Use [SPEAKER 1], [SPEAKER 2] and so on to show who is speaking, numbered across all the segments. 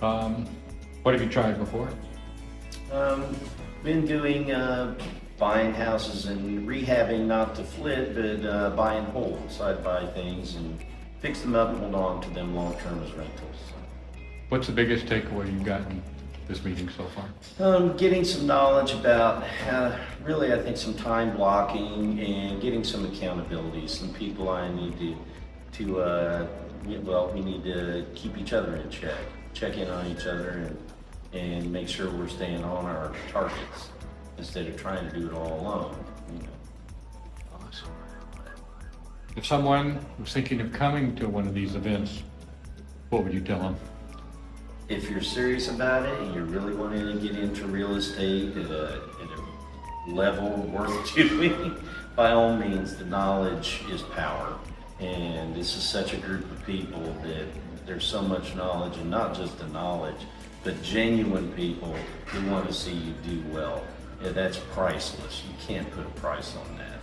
[SPEAKER 1] Um, what have you tried before?
[SPEAKER 2] Um, been doing buying houses and rehabbing, not to flip, but buying whole. So I'd buy things and fix them up and hold on to them long term as rentals.
[SPEAKER 1] What's the biggest takeaway you've gotten this meeting so far?
[SPEAKER 2] Getting some knowledge about how, really, I think some time blocking and getting some accountability. Some people I need we need to keep each other in check in on each other, and make sure we're staying on our targets instead of trying to do it all alone. You know.
[SPEAKER 1] Awesome. If someone was thinking of coming to one of these events, what would you tell them?
[SPEAKER 2] If you're serious about it and you're really wanting to get into real estate at a level worth doing, by all means, the knowledge is power. And this is such a group of people that there's so much knowledge, and not just the knowledge, but genuine people who want to see you do well. Yeah, that's priceless. You can't put a price on that.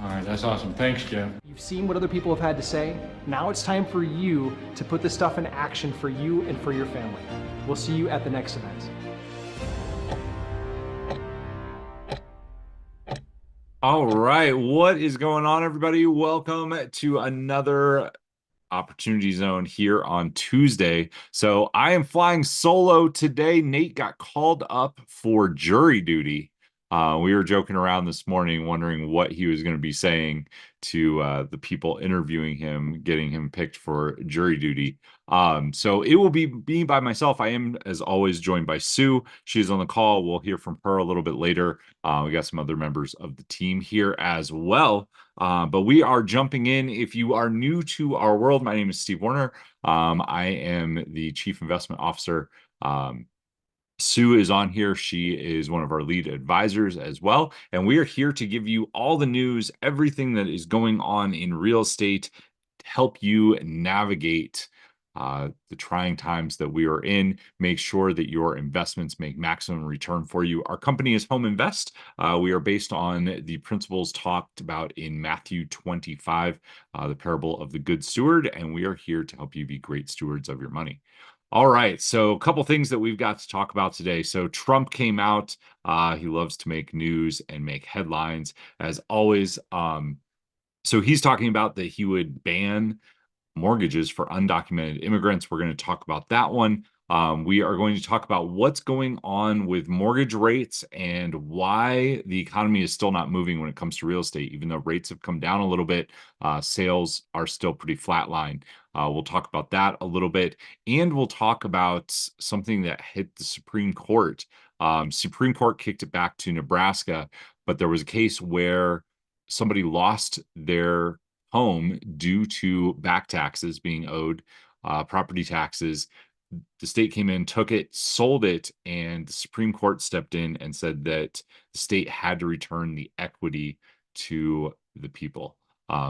[SPEAKER 1] All right, that's awesome. Thanks, Jeff.
[SPEAKER 3] You've seen what other people have had to say. Now it's time for you to put this stuff in action for you and for your family. We'll see you at the next event.
[SPEAKER 4] All right, what is going on, everybody? Welcome to another Opportunity Zone here on Tuesday. So I am flying solo today. Nate got called up for jury duty. We were joking around this morning, wondering what he was going to be saying to the people interviewing him, getting him picked for jury duty. So it will be me by myself. I am, as always, joined by Sue. She's on the call. We'll hear from her a little bit later. We got some other members of the team here as well. But we are jumping in. If you are new to our world, my name is Steve Warner. I am the Chief Investment Officer. Sue is on here. She is one of our lead advisors as well. And we are here to give you all the news, everything that is going on in real estate, to help you navigate the trying times that we are in. Make sure that your investments make maximum return for you. Our company is Home Invest. We are based on the principles talked about in Matthew 25, the parable of the good steward, and we are here to help you be great stewards of your money. All right, so a couple things that we've got to talk about today. So Trump came out. He loves to make news and make headlines, as always. So he's talking about that he would ban mortgages for undocumented immigrants. We're going to talk about that one. We are going to talk about what's going on with mortgage rates and why the economy is still not moving when it comes to real estate. Even though rates have come down a little bit, sales are still pretty flatline. We'll talk about that a little bit, and we'll talk about something that hit the Supreme Court. Supreme Court kicked it back to Nebraska, but there was a case where somebody lost their home due to back taxes being owed, property taxes. The state came in, took it, sold it, and the Supreme Court stepped in and said that the state had to return the equity to the people.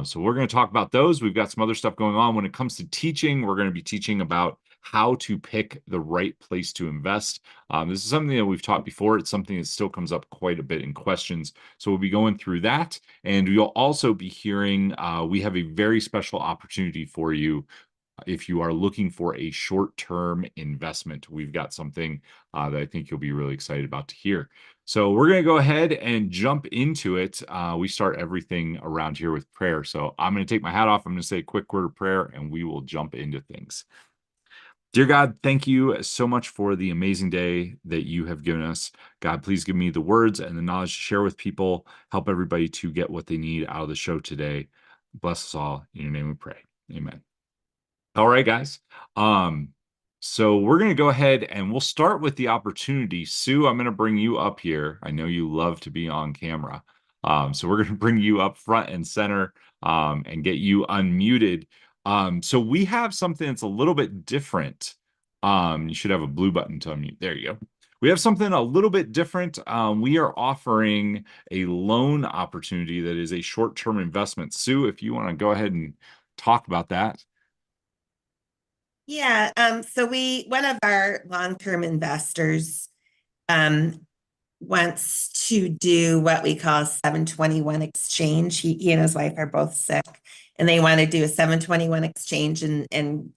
[SPEAKER 4] So we're going to talk about those. We've got some other stuff going on. When it comes to teaching, we're going to be teaching about how to pick the right place to invest. This is something that we've taught before. It's something that still comes up quite a bit in questions. So we'll be going through that. And you'll also be hearing, we have a very special opportunity for you. If you are looking for a short-term investment, we've got something that I think you'll be really excited about to hear. So we're going to go ahead and jump into it. We start everything around here with prayer. So I'm going to take my hat off. I'm going to say a quick word of prayer, and we will jump into things. Dear God, thank you so much for the amazing day that you have given us. God, please give me the words and the knowledge to share with people. Help everybody to get what they need out of the show today. Bless us all. In your name we pray. Amen. All right, guys. So we're going to go ahead and we'll start with the opportunity. Sue, I'm going to bring you up here. I know you love to be on camera. So we're going to bring you up front and center and get you unmuted. So we have something that's a little bit different. You should have a blue button to unmute. There you go. We have something a little bit different. We are offering a loan opportunity that is a short-term investment. Sue, if you want to go ahead and talk about that.
[SPEAKER 5] Yeah, so one of our long-term investors wants to do what we call a 721 exchange. He and his wife are both sick, and they want to do a 721 exchange and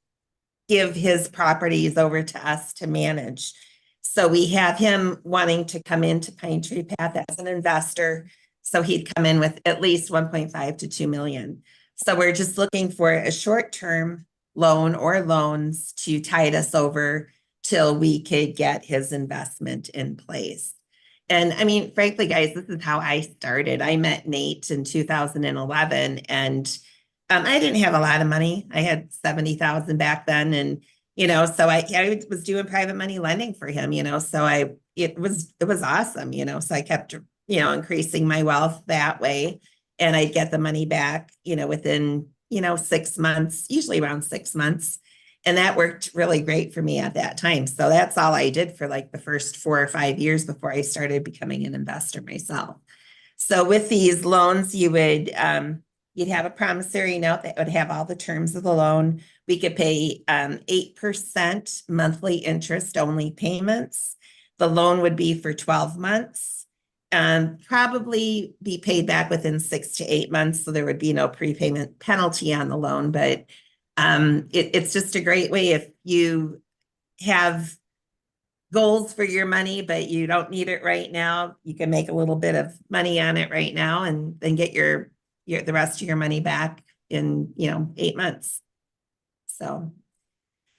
[SPEAKER 5] give his properties over to us to manage. So we have him wanting to come into Pine Tree Path as an investor. So he'd come in with at least 1.5 to 2 million. So we're just looking for a short-term loan or loans to tide us over till we could get his investment in place. And I mean, frankly, guys, this is how I started. I met Nate in 2011, and I didn't have a lot of money. I had 70,000 back then, and so I was doing private money lending for him. So it was awesome. So I kept increasing my wealth that way, and I'd get the money back within 6 months, usually around 6 months. And that worked really great for me at that time. So that's all I did for like the first 4 or 5 years before I started becoming an investor myself. So with these loans, you'd have a promissory note that would have all the terms of the loan. We could pay 8% monthly interest only payments. The loan would be for 12 months and probably be paid back within 6 to 8 months. So there would be no prepayment penalty on the loan, but it's just a great way if you have goals for your money, but you don't need it right now. You can make a little bit of money on it right now and then get the rest of your money back in 8 months. So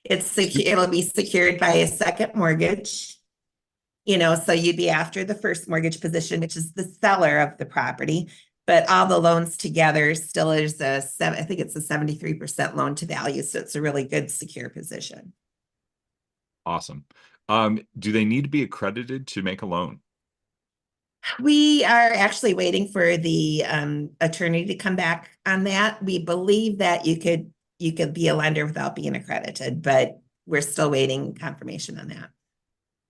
[SPEAKER 5] it'll be secured by a second mortgage. So you'd be after the first mortgage position, which is the seller of the property. But all the loans together still is I think it's a 73% loan to value. So it's a really good secure position.
[SPEAKER 4] Awesome. Do they need to be accredited to make a loan?
[SPEAKER 5] We are actually waiting for the attorney to come back on that. We believe that you could be a lender without being accredited, but we're still waiting confirmation on that.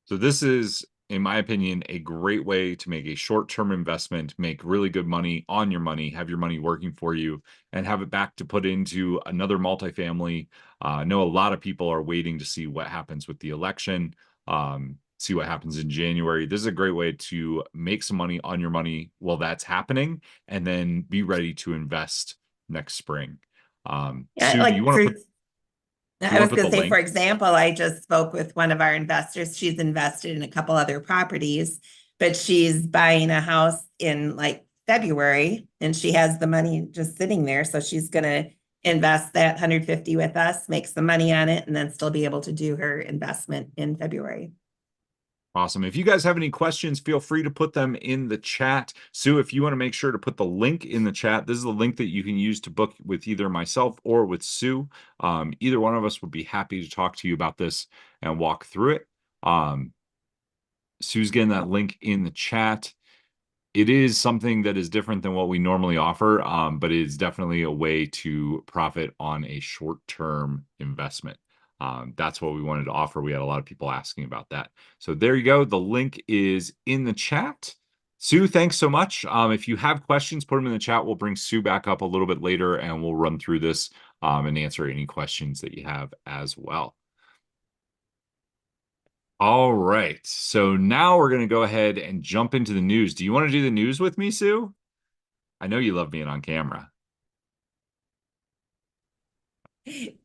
[SPEAKER 4] So this is, in my opinion, a great way to make a short-term investment, make really good money on your money, have your money working for you, and have it back to put into another multifamily. I know a lot of people are waiting to see what happens with the election, see what happens in January. This is a great way to make some money on your money while that's happening, and then be ready to invest next spring. Sue, do you want to put...
[SPEAKER 5] I was going to say, for example, I just spoke with one of our investors. She's invested in a couple other properties, but she's buying a house in like February, and she has the money just sitting there. So she's going to invest that 150 with us, make some money on it, and then still be able to do her investment in February.
[SPEAKER 4] Awesome. If you guys have any questions, feel free to put them in the chat. Sue, if you want to make sure to put the link in the chat, this is the link that you can use to book with either myself or with Sue. Either one of us would be happy to talk to you about this and walk through it. Sue's getting that link in the chat. It is something that is different than what we normally offer, but it is definitely a way to profit on a short-term investment. That's what we wanted to offer. We had a lot of people asking about that. So there you go. The link is in the chat. Sue, thanks so much. If you have questions, put them in the chat. We'll bring Sue back up a little bit later and we'll run through this and answer any questions that you have as well. All right. So now we're going to go ahead and jump into the news. Do you want to do the news with me, Sue? I know you love being on camera.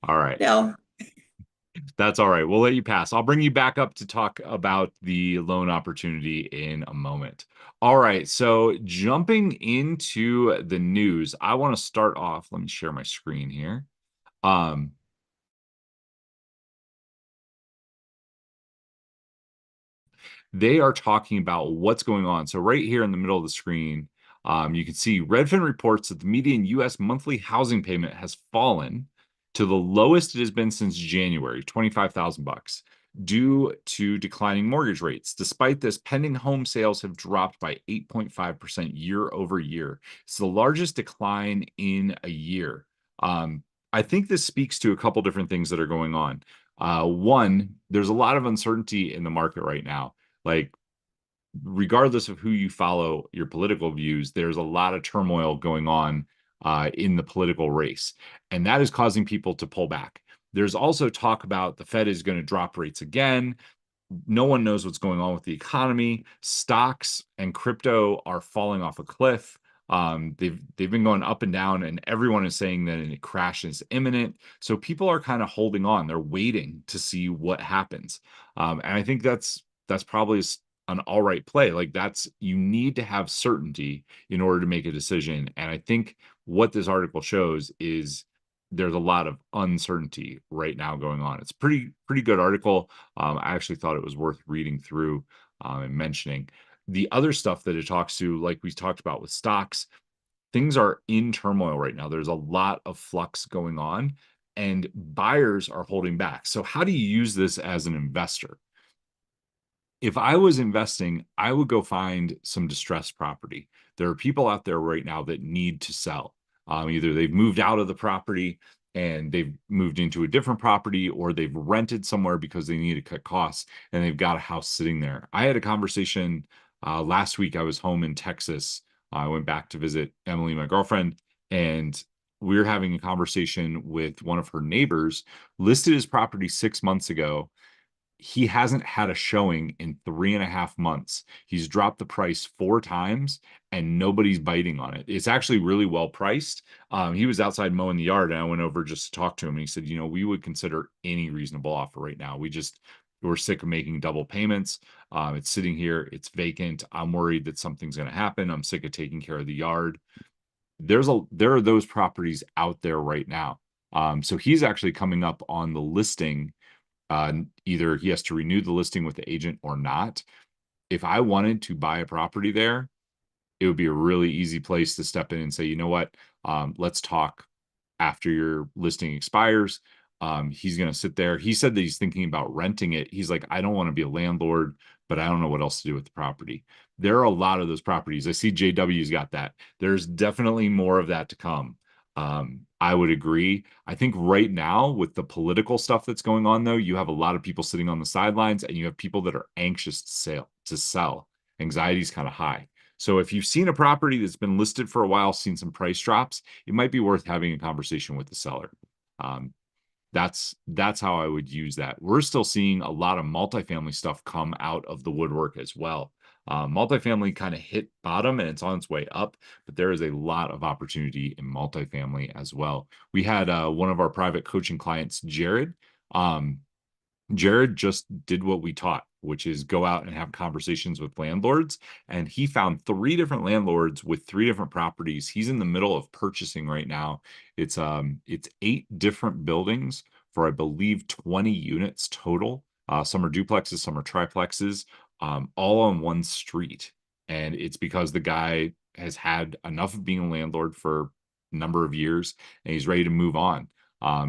[SPEAKER 4] All right.
[SPEAKER 5] No.
[SPEAKER 4] That's all right. We'll let you pass. I'll bring you back up to talk about the loan opportunity in a moment. All right. So jumping into the news, I want to start off. Let me share my screen here. They are talking about what's going on. So right here in the middle of the screen, you can see Redfin reports that the median U.S. monthly housing payment has fallen to the lowest it has been since January, $25,000, due to declining mortgage rates. Despite this, pending home sales have dropped by 8.5% year over year. It's the largest decline in a year. I think this speaks to a couple different things that are going on. One, there's a lot of uncertainty in the market right now. Like, regardless of who you follow, your political views, there's a lot of turmoil going on in the political race, and that is causing people to pull back. There's also talk about the Fed is going to drop rates again. No one knows what's going on with the economy. Stocks and crypto are falling off a cliff. They've been going up and down, and everyone is saying that a crash is imminent. So people are kind of holding on. They're waiting to see what happens. And I think that's probably an all right play. Like you need to have certainty in order to make a decision. And I think what this article shows is there's a lot of uncertainty right now going on. It's pretty good article. I actually thought it was worth reading through and mentioning. The other stuff that it talks to, like we talked about with stocks, things are in turmoil right now. There's a lot of flux going on, and buyers are holding back. So how do you use this as an investor? If I was investing, I would go find some distressed property. There are people out there right now that need to sell. Either they've moved out of the property and they've moved into a different property, or they've rented somewhere because they need to cut costs and they've got a house sitting there. I had a conversation last week. I was home in Texas. I went back to visit Emily, my girlfriend, and we were having a conversation with one of her neighbors, listed his property 6 months ago. He hasn't had a showing in 3.5 months. He's dropped the price 4 times and nobody's biting on it. It's actually really well priced. He was outside mowing the yard and I went over just to talk to him. And he said, we would consider any reasonable offer right now. We're sick of making double payments. It's sitting here, it's vacant. I'm worried that something's going to happen. I'm sick of taking care of the yard. There are those properties out there right now. So he's actually coming up on the listing. Either he has to renew the listing with the agent or not. If I wanted to buy a property there, it would be a really easy place to step in and say, you know what, let's talk after your listing expires. He's going to sit there. He said that he's thinking about renting it. He's like, I don't want to be a landlord, but I don't know what else to do with the property. There are a lot of those properties. I see JW's got that. There's definitely more of that to come. I would agree. I think right now with the political stuff that's going on, though, you have a lot of people sitting on the sidelines and you have people that are anxious to sell. Anxiety is kind of high. So if you've seen a property that's been listed for a while, seen some price drops, it might be worth having a conversation with the seller. That's how I would use that. We're still seeing a lot of multifamily stuff come out of the woodwork as well. Multifamily kind of hit bottom and it's on its way up, but there is a lot of opportunity in multifamily as well. We had one of our private coaching clients, Jared. Jared just did what we taught, which is go out and have conversations with landlords. And he found 3 different landlords with 3 different properties. He's in the middle of purchasing right now. It's 8 different buildings for, I believe, 20 units total. Some are duplexes, some are triplexes, all on one street. And it's because the guy has had enough of being a landlord for a number of years and he's ready to move on.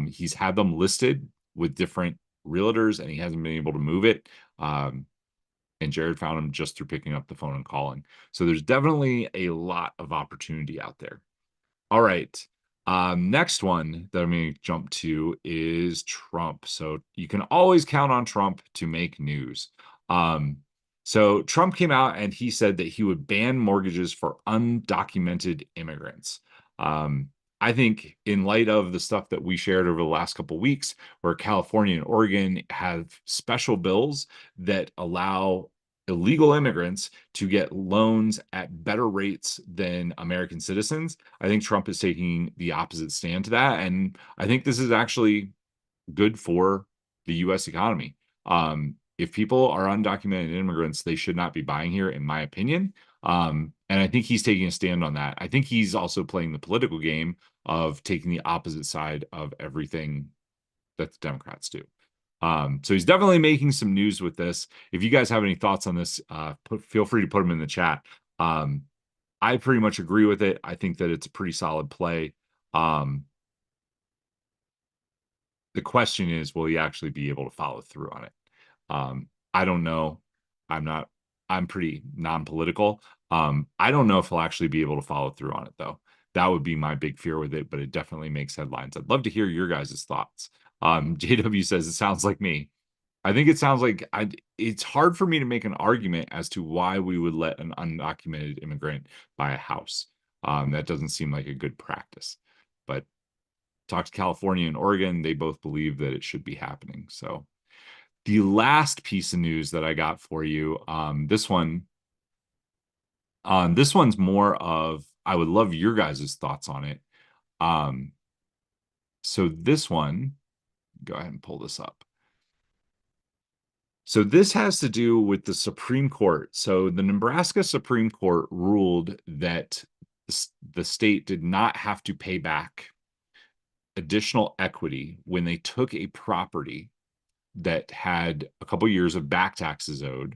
[SPEAKER 4] He's had them listed with different realtors and he hasn't been able to move it. And Jared found him just through picking up the phone and calling. So there's definitely a lot of opportunity out there. All right. Next one that I'm going to jump to is Trump. So you can always count on Trump to make news. So Trump came out and he said that he would ban mortgages for undocumented immigrants. I think in light of the stuff that we shared over the last couple of weeks, where California and Oregon have special bills that allow illegal immigrants to get loans at better rates than American citizens, I think Trump is taking the opposite stand to that. And I think this is actually good for the U.S. economy. If people are undocumented immigrants, they should not be buying here, in my opinion. And I think he's taking a stand on that. I think he's also playing the political game of taking the opposite side of everything that the Democrats do. So he's definitely making some news with this. If you guys have any thoughts on this, feel free to put them in the chat. I pretty much agree with it. I think that it's a pretty solid play. The question is, will he actually be able to follow through on it? I don't know. I'm pretty non-political. I don't know if he'll actually be able to follow through on it, though. That would be my big fear with it, but it definitely makes headlines. I'd love to hear your guys' thoughts. JW says, it sounds like me. I think it sounds like it's hard for me to make an argument as to why we would let an undocumented immigrant buy a house. That doesn't seem like a good practice. But talk to California and Oregon, they both believe that it should be happening. So the last piece of news that I got for you, this one's more of I would love your guys' thoughts on it. So this one, go ahead and pull this up. So this has to do with the Supreme Court. So the Nebraska Supreme Court ruled that the state did not have to pay back additional equity when they took a property that had a couple years of back taxes owed.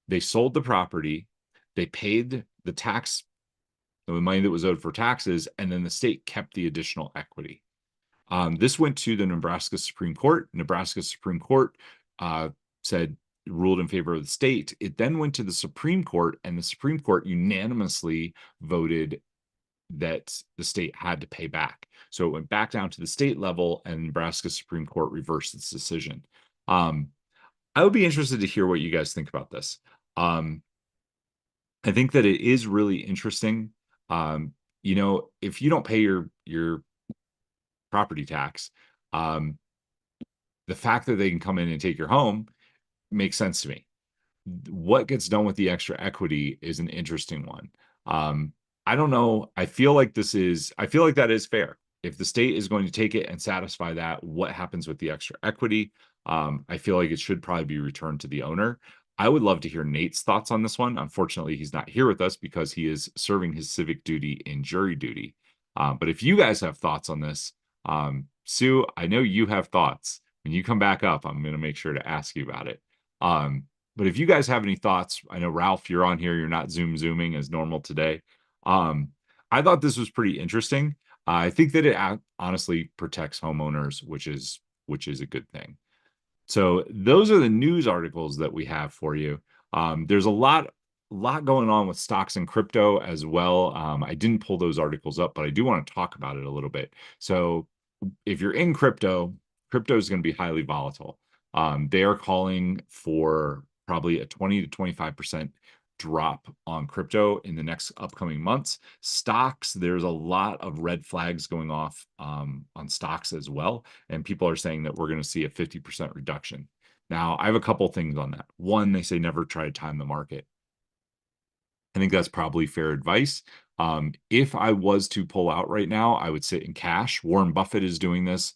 [SPEAKER 4] They sold the property, they paid the tax, the money that was owed for taxes, and then the state kept the additional equity. This went to the Nebraska Supreme Court. Nebraska Supreme Court ruled in favor of the state. It then went to the Supreme Court, and the Supreme Court unanimously voted that the state had to pay back. So it went back down to the state level, and Nebraska Supreme Court reversed its decision. I would be interested to hear what you guys think about this. I think that it is really interesting. You know, if you don't pay your property tax, the fact that they can come in and take your home makes sense to me. What gets done with the extra equity is an interesting one. I don't know. I feel like that is fair. If the state is going to take it and satisfy that, what happens with the extra equity? I feel like it should probably be returned to the owner. I would love to hear Nate's thoughts on this one. Unfortunately, he's not here with us because he is serving his civic duty in jury duty. But if you guys have thoughts on this, Sue, I know you have thoughts. When you come back up, I'm going to make sure to ask you about it. But if you guys have any thoughts, I know Ralph, you're on here. You're not zooming as normal today. I thought this was pretty interesting. I think that it honestly protects homeowners, which is a good thing. So those are the news articles that we have for you. There's a lot going on with stocks and crypto as well. I didn't pull those articles up, but I do want to talk about it a little bit. So if you're in crypto is going to be highly volatile. They are calling for probably a 20 to 25% drop on crypto in the next upcoming months. Stocks, there's a lot of red flags going off on stocks as well. And people are saying that we're going to see a 50% reduction. Now, I have a couple things on that. One, they say never try to time the market. I think that's probably fair advice. If I was to pull out right now, I would sit in cash. Warren Buffett is doing this.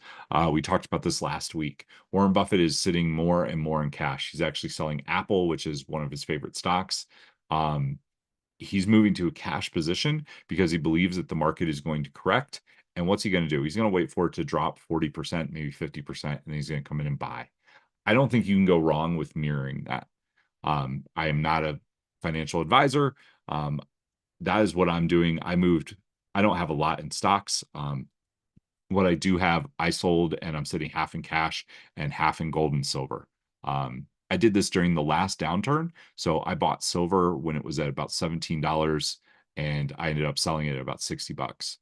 [SPEAKER 4] We talked about this last week. Warren Buffett is sitting more and more in cash. He's actually selling Apple, which is one of his favorite stocks. He's moving to a cash position because he believes that the market is going to correct. And what's he going to do? He's going to wait for it to drop 40%, maybe 50%, and then he's going to come in and buy. I don't think you can go wrong with mirroring that. I am not a financial advisor. That is what I'm doing. I don't have a lot in stocks. What I do have, I sold, and I'm sitting half in cash and half in gold and silver. I did this during the last downturn. So I bought silver when it was at about $17, and I ended up selling it at about $60.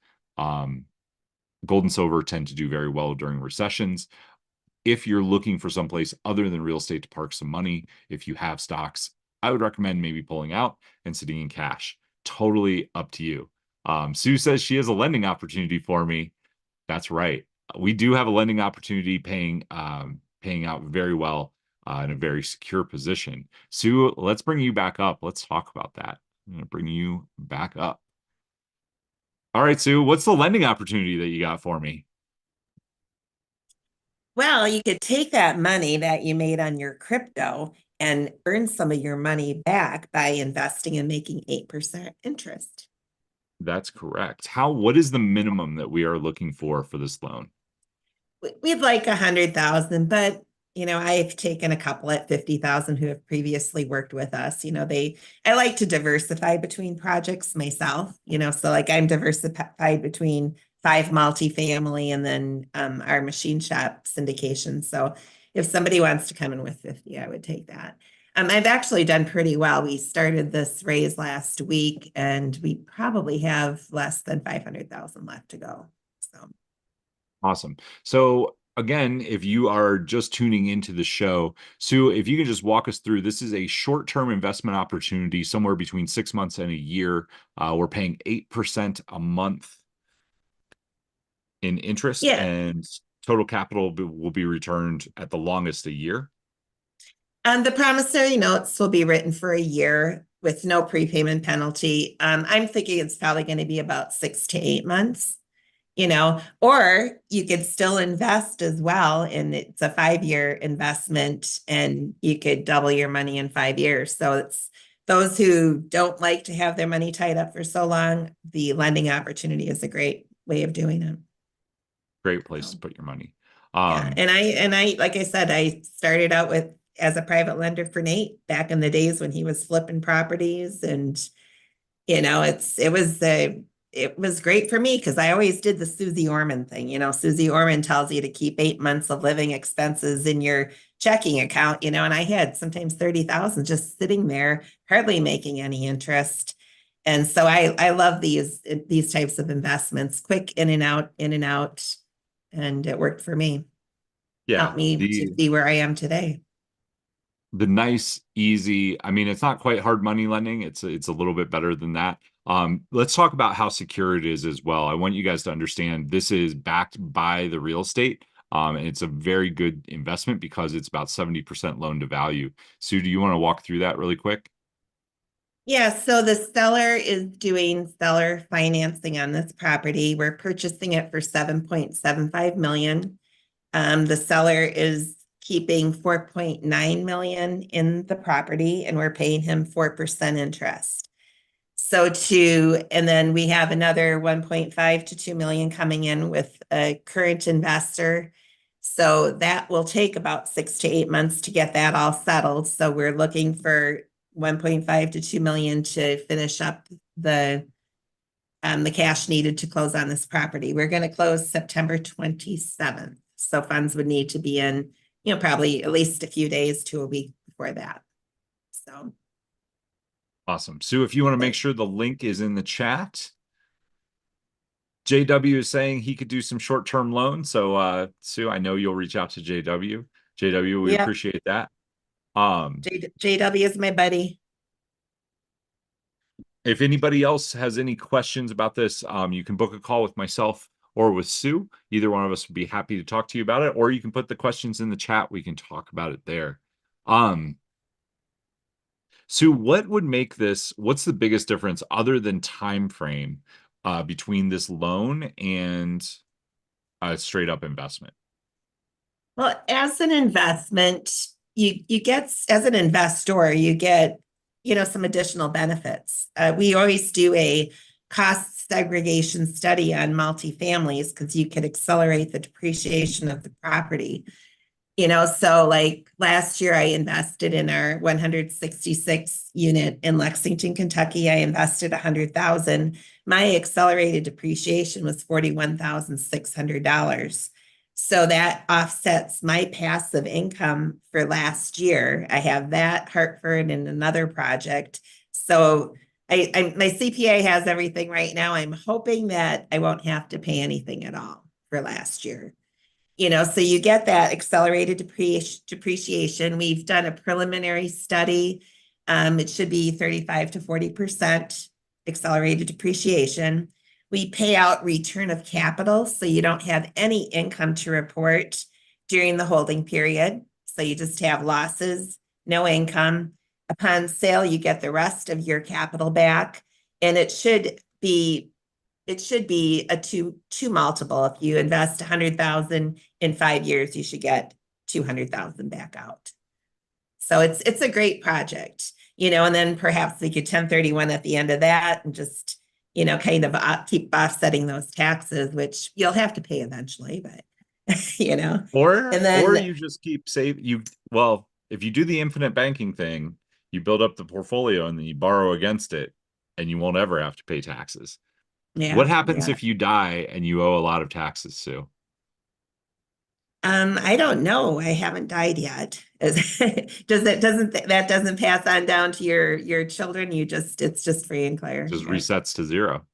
[SPEAKER 4] Gold and silver tend to do very well during recessions. If you're looking for someplace other than real estate to park some money, if you have stocks, I would recommend maybe pulling out and sitting in cash. Totally up to you. Sue says she has a lending opportunity for me. That's right. We do have a lending opportunity paying out very well in a very secure position. Sue, let's bring you back up. Let's talk about that. I'm going to bring you back up. All right, Sue, what's the lending opportunity that you got for me?
[SPEAKER 5] Well, you could take that money that you made on your crypto and earn some of your money back by investing and making 8% interest.
[SPEAKER 4] That's correct. What is the minimum that we are looking for this loan?
[SPEAKER 5] We'd like 100,000, but I've taken a couple at 50,000 who have previously worked with us. I like to diversify between projects myself, so like I'm diversified between 5 multifamily and then our machine shop syndication. So if somebody wants to come in with 50, I would take that. I've actually done pretty well. We started this raise last week, and we probably have less than 500,000 left to go. So
[SPEAKER 4] awesome. So again, if you are just tuning into the show, Sue, if you can just walk us through, this is a short-term investment opportunity somewhere between 6 months and a year. We're paying 8% a month in interest, and total capital will be returned at the longest a year.
[SPEAKER 5] And the promissory notes will be written for a year. with no prepayment penalty. I'm thinking it's probably going to be about 6 to 8 months, or you could still invest as well. And it's a 5-year investment and you could double your money in 5 years. So it's those who don't like to have their money tied up for so long, the lending opportunity is a great way of doing it.
[SPEAKER 4] Great place to put your money.
[SPEAKER 5] Yeah. And I, like I said, I started out as a private lender for Nate back in the days when he was flipping properties, and it was great for me because I always did the Susie Orman thing. Susie Orman tells you to keep 8 months of living expenses in your checking account, and I had sometimes 30,000 just sitting there, hardly making any interest. And so I love these types of investments, quick in and out, and it worked for me.
[SPEAKER 4] Yeah.
[SPEAKER 5] Helped me to be where I am today.
[SPEAKER 4] The nice, easy, I mean, it's not quite hard money lending. It's a little bit better than that. Let's talk about how secure it is as well. I want you guys to understand this is backed by the real estate. And it's a very good investment because it's about 70% loan to value. Sue, do you want to walk through that really quick?
[SPEAKER 5] Yeah, so the seller is doing seller financing on this property. We're purchasing it for $7.75 million. The seller is keeping $4.9 million in the property, and we're paying him 4% interest. And then we have another 1.5 to 2 million coming in with a current investor. So that will take about 6 to 8 months to get that all settled. So we're looking for 1.5 to 2 million to finish up the cash needed to close on this property. We're going to close September 27th. So funds would need to be in, probably at least a few days to a week before that. So.
[SPEAKER 4] Awesome. Sue, if you want to make sure the link is in the chat. JW is saying he could do some short-term loans. So Sue, I know you'll reach out to JW. JW, we appreciate that.
[SPEAKER 5] JW is my buddy.
[SPEAKER 4] If anybody else has any questions about this, you can book a call with myself or with Sue. Either one of us would be happy to talk to you about it, or you can put the questions in the chat. We can talk about it there. Sue, what would make this, what's the biggest difference other than time frame between this loan and a straight up investment?
[SPEAKER 5] Well, as an investment, you get, as an investor, you get, some additional benefits. We always do a cost segregation study on multifamilies because you could accelerate the depreciation of the property. So like last year I invested in our 166 unit in Lexington, Kentucky. I invested $100,000. My accelerated depreciation was $41,600. So that offsets my passive income for last year. I have that, Hartford, and another project. So my CPA has everything right now. I'm hoping that I won't have to pay anything at all for last year. So you get that accelerated depreciation. We've done a preliminary study. It should be 35 to 40% accelerated depreciation. We pay out return of capital, so you don't have any income to report during the holding period. So you just have losses, no income. Upon sale, you get the rest of your capital back, and it should be a two multiple. If you invest 100,000 in 5 years, you should get 200,000 back out. So it's a great project, and then perhaps we could 1031 at the end of that and just, kind of keep offsetting those taxes, which you'll have to pay eventually, but
[SPEAKER 4] or you just keep saving. Well, if you do the infinite banking thing, you build up the portfolio and then you borrow against it and you won't ever have to pay taxes. Yeah, what happens if you die and you owe a lot of taxes, Sue?
[SPEAKER 5] I don't know. I haven't died yet. That doesn't pass on down to your children? It's just free and clear.
[SPEAKER 4] Just resets to zero.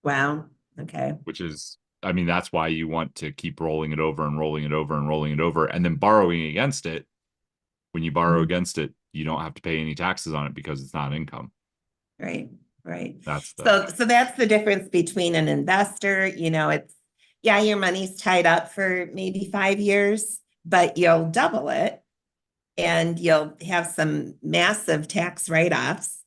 [SPEAKER 5] Wow. Okay.
[SPEAKER 4] Which is, I mean, that's why you want to keep rolling it over and rolling it over and rolling it over and then borrowing against it. When you borrow against it, you don't have to pay any taxes on it because it's not income.
[SPEAKER 5] Right.
[SPEAKER 4] That's
[SPEAKER 5] so that's the difference between an investor. It's, your money's tied up for maybe 5 years, but you'll double it and you'll have some massive tax write-offs.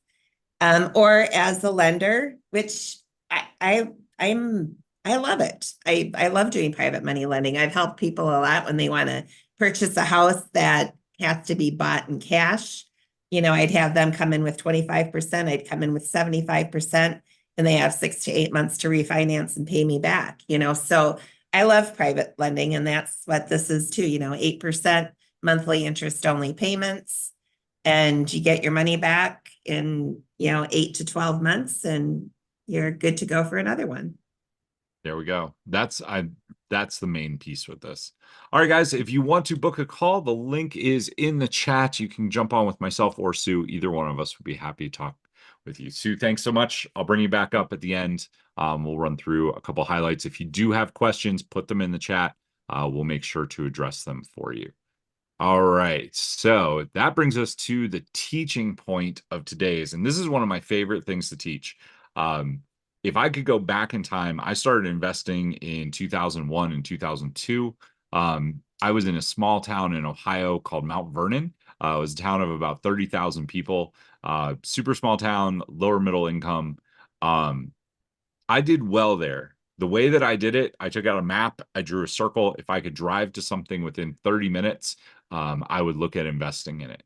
[SPEAKER 5] Or as a lender, which I love it. I love doing private money lending. I've helped people a lot when they want to purchase a house that has to be bought in cash. I'd have them come in with 25%, I'd come in with 75%, and they have 6 to 8 months to refinance and pay me back, so I love private lending, and that's what this is too, 8% monthly interest only payments, and you get your money back in, 8 to 12 months, and you're good to go for another one.
[SPEAKER 4] There we go. That's the main piece with this. All right, guys, if you want to book a call, the link is in the chat. You can jump on with myself or Sue. Either one of us would be happy to talk with you. Sue, thanks so much. I'll bring you back up at the end. We'll run through a couple highlights. If you do have questions, put them in the chat. We'll make sure to address them for you. All right, so that brings us to the teaching point of today's, and this is one of my favorite things to teach. If I could go back in time, I started investing in 2001 and 2002. I was in a small town in Ohio called Mount Vernon. It was a town of about 30,000 people, super small town, lower middle income. I did well there. The way that I did it, I took out a map, I drew a circle. If I could drive to something within 30 minutes, I would look at investing in it.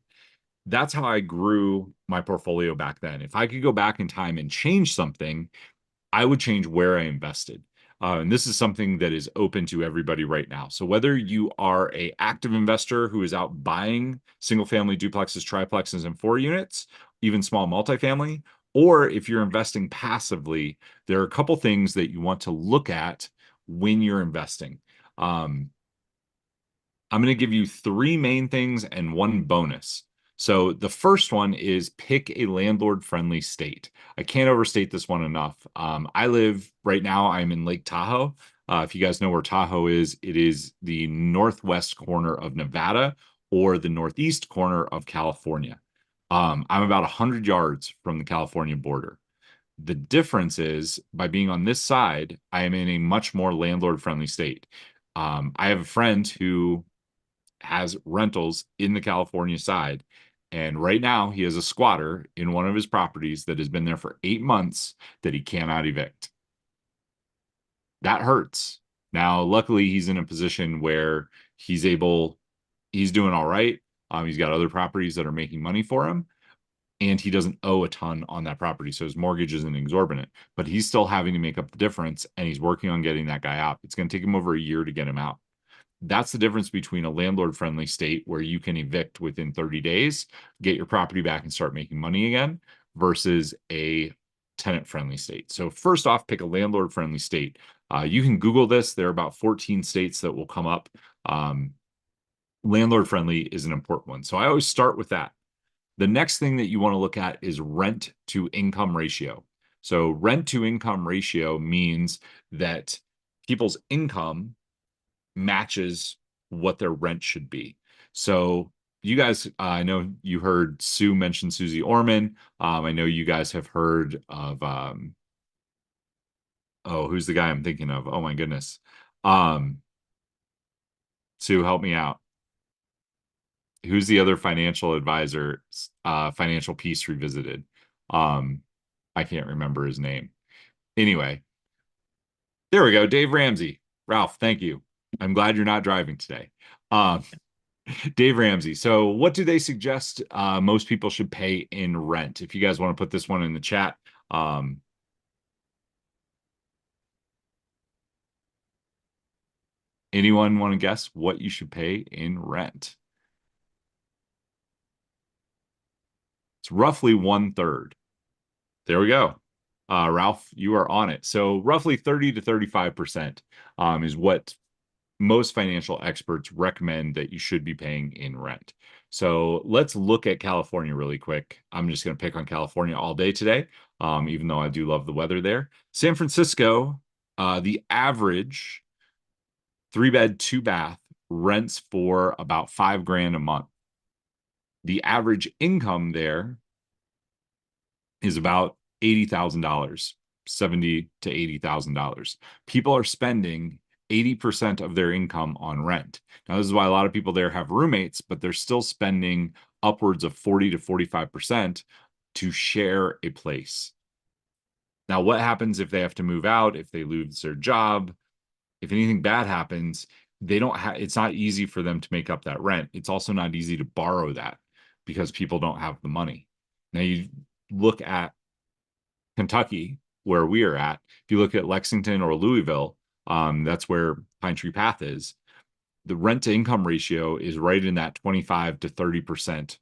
[SPEAKER 4] That's how I grew my portfolio back then. If I could go back in time and change something, I would change where I invested. And this is something that is open to everybody right now. So whether you are an active investor who is out buying single family duplexes, triplexes, and 4 units, even small multifamily, or if you're investing passively, there are a couple things that you want to look at when you're investing. I'm going to give you 3 main things and 1 bonus. So the first one is pick a landlord-friendly state. I can't overstate this one enough. I live right now, I'm in Lake Tahoe. If you guys know where Tahoe is, it is the northwest corner of Nevada or the northeast corner of California. I'm about 100 yards from the California border. The difference is by being on this side, I am in a much more landlord-friendly state. I have a friend who has rentals in the California side. And right now he has a squatter in one of his properties that has been there for 8 months that he cannot evict. That hurts. Now, luckily he's in a position where he's doing all right. He's got other properties that are making money for him, and he doesn't owe a ton on that property. So his mortgage isn't exorbitant, but he's still having to make up the difference, and he's working on getting that guy out. It's going to take him over a year to get him out. That's the difference between a landlord-friendly state where you can evict within 30 days, get your property back and start making money again, versus a tenant-friendly state. So first off, pick a landlord-friendly state. You can Google this. There are about 14 states that will come up. Landlord-friendly is an important one. So I always start with that. The next thing that you want to look at is rent to income ratio. So rent to income ratio means that people's income matches what their rent should be. So you guys, I know you heard Sue mention Susie Orman. I know you guys have heard of, who's the guy I'm thinking of? Oh my goodness. Sue, help me out. Who's the other financial advisor, Financial Peace Revisited? I can't remember his name. Anyway, there we go. Dave Ramsey. Ralph, thank you. I'm glad you're not driving today. Dave Ramsey. So what do they suggest most people should pay in rent? If you guys want to put this one in the chat. Anyone want to guess what you should pay in rent? It's roughly 1/3. There we go. Ralph, you are on it. So roughly 30 to 35% is what most financial experts recommend that you should be paying in rent. So let's look at California really quick. I'm just going to pick on California all day today, even though I do love the weather there. San Francisco, the average 3-bed, 2-bath rents for about $5,000 a month. The average income there is about $80,000, $70,000 to $80,000. People are spending 80% of their income on rent. Now, this is why a lot of people there have roommates, but they're still spending upwards of 40 to 45% to share a place. Now, what happens if they have to move out, if they lose their job, if anything bad happens, they don't have, it's not easy for them to make up that rent. It's also not easy to borrow that because people don't have the money. Now you look at Kentucky, where we are at. If you look at Lexington or Louisville, that's where Pine Tree Path is. The rent to income ratio is right in that 25 to 30%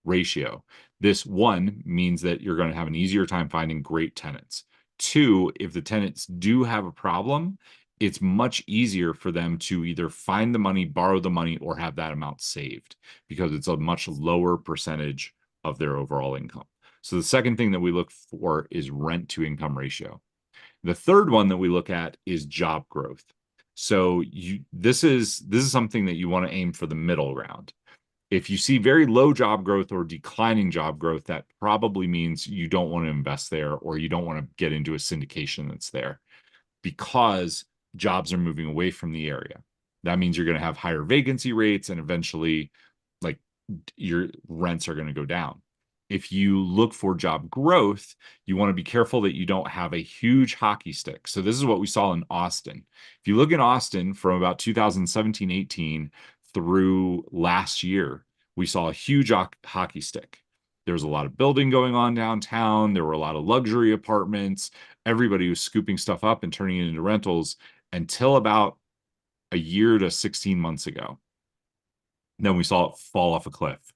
[SPEAKER 4] ratio. This one means that you're going to have an easier time finding great tenants. Two, if the tenants do have a problem, it's much easier for them to either find the money, borrow the money, or have that amount saved because it's a much lower percentage of their overall income. So the second thing that we look for is rent to income ratio. The third one that we look at is job growth. So this is something that you want to aim for the middle ground. If you see very low job growth or declining job growth, that probably means you don't want to invest there or you don't want to get into a syndication that's there because jobs are moving away from the area. That means you're going to have higher vacancy rates and eventually like your rents are going to go down. If you look for job growth, you want to be careful that you don't have a huge hockey stick. So this is what we saw in Austin. If you look in Austin from about 2017-18 through last year, we saw a huge hockey stick. There was a lot of building going on downtown. There were a lot of luxury apartments. Everybody was scooping stuff up and turning it into rentals until about a year to 16 months ago. Then we saw it fall off a cliff.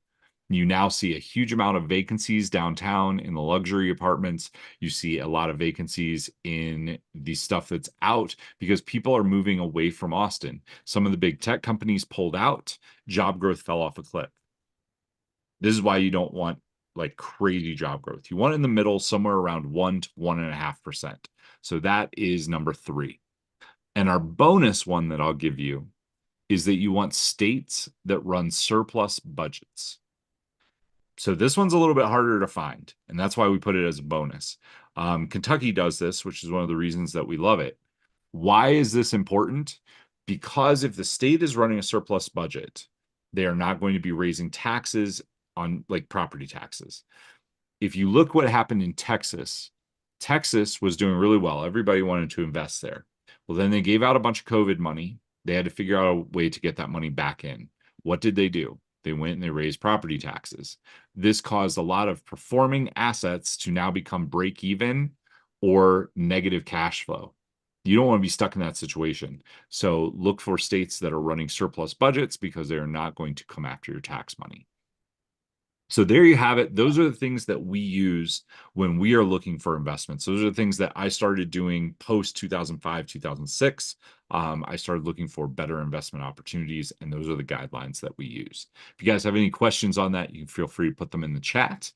[SPEAKER 4] You now see a huge amount of vacancies downtown in the luxury apartments. You see a lot of vacancies in the stuff that's out because people are moving away from Austin. Some of the big tech companies pulled out. Job growth fell off a cliff. This is why you don't want like crazy job growth. You want in the middle, somewhere around 1 to 1.5%. So that is number 3. And our bonus one that I'll give you is that you want states that run surplus budgets. So this one's a little bit harder to find, and that's why we put it as a bonus. Kentucky does this, which is one of the reasons that we love it. Why is this important? Because if the state is running a surplus budget, they are not going to be raising taxes on like property taxes. If you look what happened in Texas, Texas was doing really well. Everybody wanted to invest there. Well, then they gave out a bunch of COVID money. They had to figure out a way to get that money back in. What did they do? They went and they raised property taxes. This caused a lot of performing assets to now become break even or negative cash flow. You don't want to be stuck in that situation. So look for states that are running surplus budgets because they are not going to come after your tax money. So there you have it. Those are the things that we use when we are looking for investments. Those are the things that I started doing post 2005, 2006. I started looking for better investment opportunities, and those are the guidelines that we use. If you guys have any questions on that, you can feel free to put them in the chat.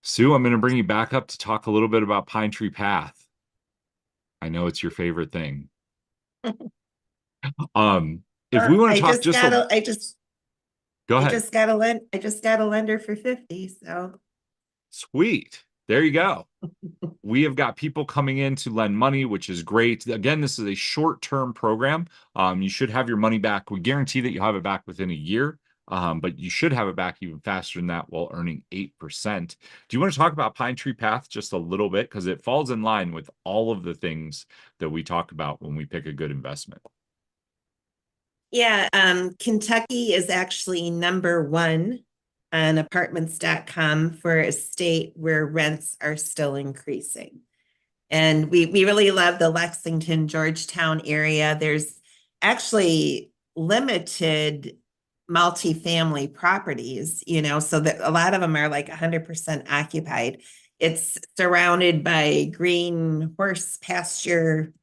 [SPEAKER 4] Sue, I'm going to bring you back up to talk a little bit about Pine Tree Path. I know it's your favorite thing. If we want to talk go ahead.
[SPEAKER 5] I just got a lender for 50, so.
[SPEAKER 4] Sweet. There you go. We have got people coming in to lend money, which is great. Again, this is a short-term program. You should have your money back. We guarantee that you'll have it back within a year, but you should have it back even faster than that while earning 8%. Do you want to talk about Pine Tree Path just a little bit? Because it falls in line with all of the things that we talk about when we pick a good investment.
[SPEAKER 5] Yeah, Kentucky is actually #1 on apartments.com for a state where rents are still increasing. And we really love the Lexington, Georgetown area. There's actually limited multifamily properties, you know, so that a lot of them are like 100% occupied. It's surrounded by green horse pasture,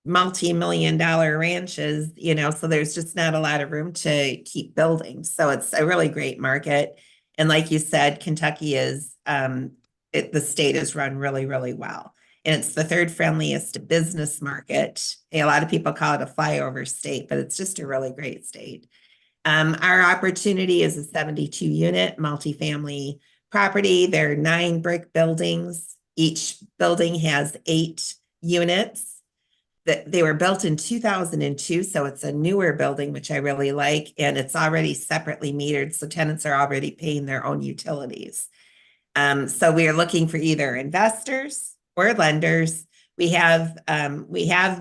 [SPEAKER 5] multi-million-dollar ranches, you know, so there's just not a lot of room to keep building. So it's a really great market. And like you said, Kentucky is, the state is run really, really well. And it's the 3rd friendliest business market. A lot of people call it a flyover state, but it's just a really great state. Our opportunity is a 72-unit multifamily property. There are 9 brick buildings. Each building has 8 units. they were built in 2002, so it's a newer building, which I really like, and it's already separately metered, so tenants are already paying their own utilities. So we are looking for either investors or lenders. We have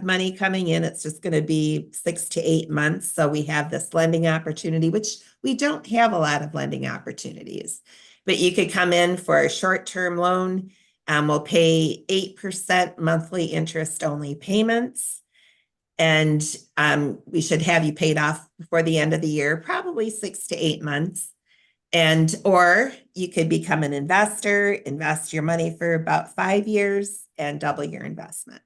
[SPEAKER 5] money coming in. It's just going to be 6 to 8 months. So we have this lending opportunity, which we don't have a lot of lending opportunities, but you could come in for a short-term loan. We'll pay 8% monthly interest only payments. And we should have you paid off before the end of the year, probably 6 to 8 months. And, or you could become an investor, invest your money for about 5 years and double your investment.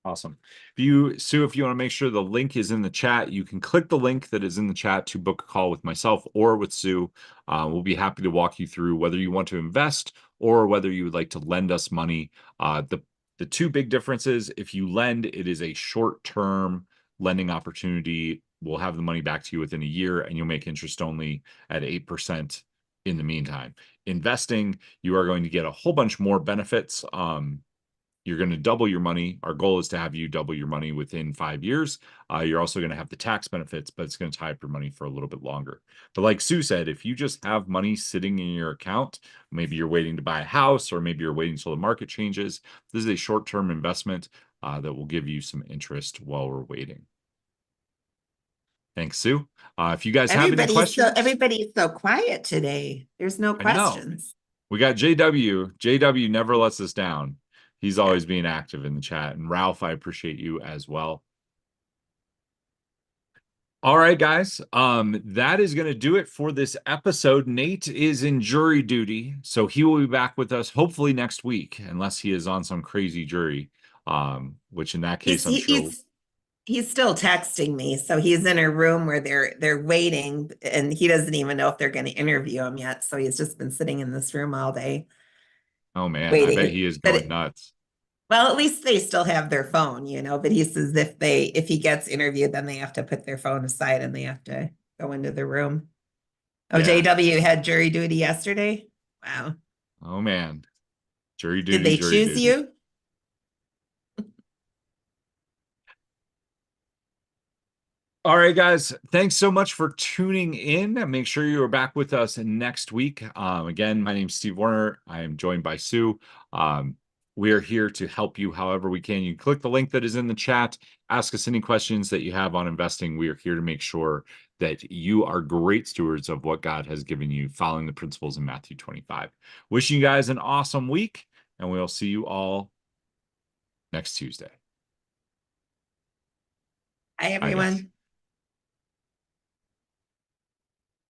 [SPEAKER 4] Awesome. Sue, if you want to make sure the link is in the chat, you can click the link that is in the chat to book a call with myself or with Sue. We'll be happy to walk you through whether you want to invest or whether you would like to lend us money. The two big differences: if you lend, it is a short-term lending opportunity. We'll have the money back to you within a year, and you'll make interest only at 8% in the meantime. Investing, you are going to get a whole bunch more benefits. You're going to double your money. Our goal is to have you double your money within 5 years. You're also going to have the tax benefits, but it's going to tie up your money for a little bit longer. But like Sue said, if you just have money sitting in your account, maybe you're waiting to buy a house, or maybe you're waiting until the market changes, this is a short-term investment that will give you some interest while we're waiting. Thanks, Sue. If you guys have any questions.
[SPEAKER 5] Everybody's so quiet today. There's no questions.
[SPEAKER 4] We got JW. JW never lets us down. He's always being active in the chat. And Ralph, I appreciate you as well. All right, guys. That is going to do it for this episode. Nate is in jury duty, so he will be back with us hopefully next week, unless he is on some crazy jury, which in that case, I'm sure.
[SPEAKER 5] He's still texting me. So he's in a room where they're waiting, and he doesn't even know if they're going to interview him yet. So he's just been sitting in this room all day.
[SPEAKER 4] Oh man,
[SPEAKER 5] waiting.
[SPEAKER 4] I bet he is going nuts.
[SPEAKER 5] Well, at least they still have their phone, but he says if he gets interviewed, then they have to put their phone aside and they have to go into the room. Oh, yeah. JW had jury duty yesterday. Wow.
[SPEAKER 4] Oh man. Jury duty.
[SPEAKER 5] Did they choose you?
[SPEAKER 4] All right, guys. Thanks so much for tuning in. Make sure you are back with us next week. Again, my name is Steve Warner. I am joined by Sue. We are here to help you however we can. You can click the link that is in the chat. Ask us any questions that you have on investing. We are here to make sure that you are great stewards of what God has given you, following the principles in Matthew 25. Wishing you guys an awesome week, and we'll see you all next Tuesday.
[SPEAKER 5] Hi, everyone.